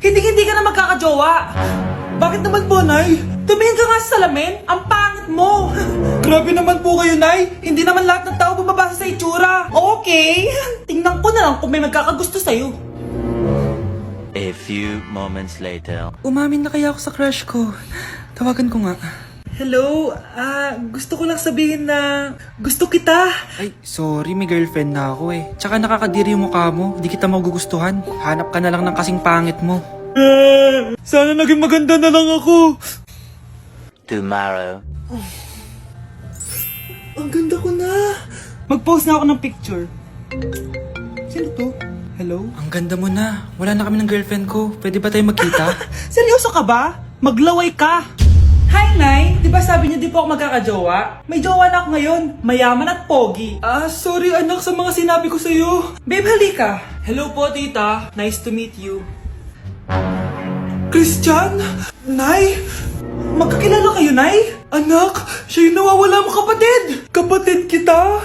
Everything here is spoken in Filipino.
Hindi ka na magkakajowa. Bakit naman po, Nay? Tumingin ka nga sa salamin. Ang pangit mo. Grabe naman po kayo, Nay. Hindi naman lahat ng tao bumabasa sa itsura. Okay. Tingnan ko na lang kung may magkakagusto sa'yo. A few moments later. Umamin na kaya ako sa crush ko. Tawagan ko nga. Hello, gusto ko lang sabihin na gusto kita. Ay, sorry, may girlfriend na ako eh. Tsaka nakakadiri yung mukha mo, di kita magugustuhan. Hanap ka na lang ng kasing pangit mo. Sana naging maganda na lang ako. Tomorrow. Ang ganda ko na. Mag-post na ako ng picture. Sino to? Hello? Ang ganda mo na. Wala na kami ng girlfriend ko. Pwede ba tayo magkita? Seryoso ka ba? Maglaway ka. Hi, Nay! Di ba sabi niyo di po ako magkakajowa? May jowa na ako ngayon. Mayaman at pogi. Sorry anak sa mga sinabi ko sa'yo. Babe, halika. Hello po, tita. Nice to meet you. Christian? Nay? Magkakilala kayo, Nay? Anak, siya yung nawawala mo kapatid. Kapatid kita?